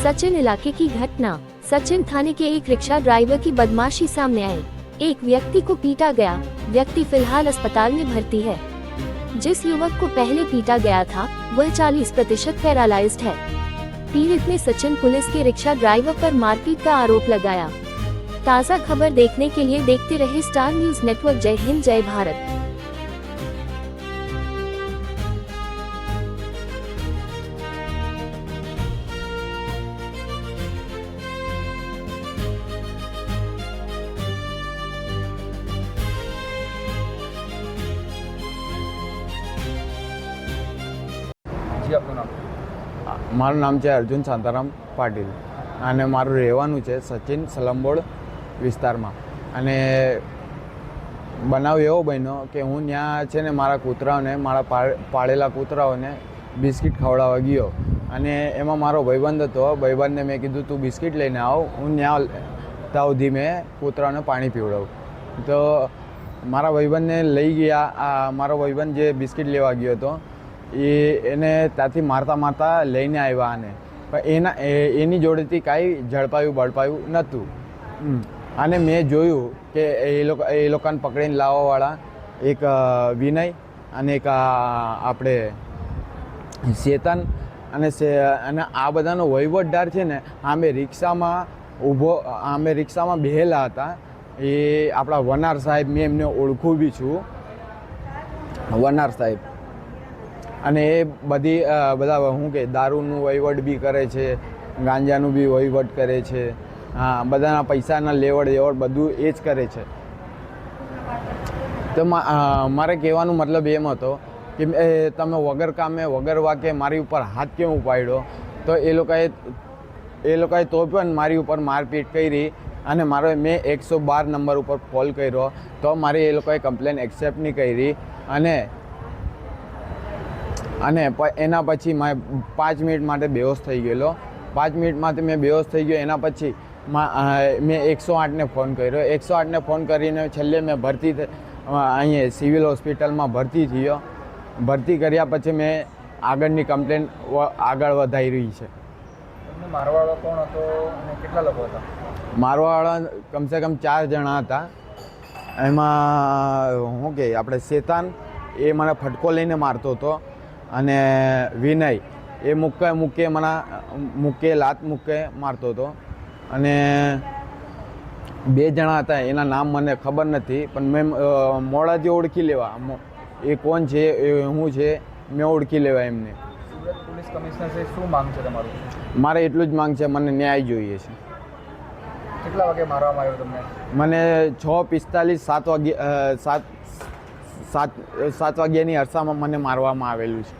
सचिन इलाके की घटना। सचिन थाने के एक रिक्शा ड्राइवर की बदमाशी सामने आई। एक व्यक्ति को पीटा गया। व्यक्ति फिलहाल अस्पताल में भर्ती है। जिस युवक को पहले पीटा गया था वह 40% पैरालाइज्ड है। पीड़ित ने सचिन पुलिस के रिक्शा ड्राइवर पर मारपीट का आरोप लगाया। ताज़ा खबर देखने के लिए देखते रहे स्टार न्यूज नेटवर्क। जय हिंद, जय भारत। જી આપનું નામ? મારું નામ છે અર્જુન શાંતારામ પાટીલ અને મારું રહેવાનું છે સચિન સલંબોડ વિસ્તારમાં. અને બનાવ એવો બન્યો કે હું ત્યાં છે ને મારા કૂતરાઓને, મારા પાળેલા કૂતરાઓને બિસ્કિટ ખવડાવવા ગયો અને એમાં મારો ભાઈબંધ હતો. ભાઈબંધને મેં કીધું તું બિસ્કિટ લઈને આવ, હું ત્યાં ત્યાં સુધી મેં કૂતરાઓને પાણી પીવડાવું. તો મારા ભાઈબંધને લઈ ગયા. મારો ભાઈબંધ જે બિસ્કિટ લેવા ગયો હતો એને ત્યાંથી મારતા લઈને આવ્યા આને, પણ એની જોડેથી કાંઈ બળપાયું નહોતું. અને મેં જોયું કે એ લોકોને પકડીને લાવવાવાળા એક વિનય અને એક આપણે ચેતન અને આ બધાનો વહીવટદાર છે ને, અમે રિક્ષામાં બેહેલા હતા. એ આપણા વનાર સાહેબ, મેં એમને ઓળખું બી છું, વનાર સાહેબ. અને એ બધા શું કે દારૂનું વહીવટ બી કરે છે, ગાંજાનું બી વહીવટ કરે છે. હા, બધાના પૈસાના લેવડ દેવડ બધું એ જ કરે છે. તો મારે કહેવાનો મતલબ એમ હતો કે તમે વગર કામે વગર વાકે મારી ઉપર હાથ કેમ ઉપાડ્યો? તો એ લોકોએ તો પણ મારી ઉપર મારપીટ કરી અને મેં 112 નંબર ઉપર કોલ કર્યો તો મારી એ લોકોએ કમ્પ્લેન એક્સેપ્ટ નહીં કરી. અને એના પછી મેં 5 મિનિટ માટે બેહોશ થઈ ગયેલો. 5 મિનિટ માટે મેં બેહોશ થઈ ગયો. એના પછી મેં 108ને ફોન કર્યો. 108ને ફોન કરીને છેલ્લે મેં અહીંયા સિવિલ હોસ્પિટલમાં ભરતી થયો. ભરતી કર્યા પછી મેં આગળની કમ્પ્લેન આગળ વધારી રહી છે. તમને મારવાવાળો કોણ હતો અને કેટલા લોકો હતા? મારવાવાળા કમસે કમ 4 જણા હતા. એમાં શું કે આપણે ચેતન, એ મને ફટકો લઈને મારતો હતો. અને વિનય એ લાત મૂકે મારતો હતો. અને 2 જણા હતા, એના નામ મને ખબર નથી, પણ મેં મોડાથી ઓળખી લેવા એ કોણ છે, એ શું છે, મેં ઓળખી લેવા એમને. સુરત પોલીસ કમિશનર છે, શું માંગ છે તમારું? મારે એટલું જ માંગ છે, મને ન્યાય જોઈએ છે. કેટલા વાગે મારવામાં આવ્યો તમને? મને 6:45 7 વાગ્યાની અરસામાં મને મારવામાં આવેલું છે.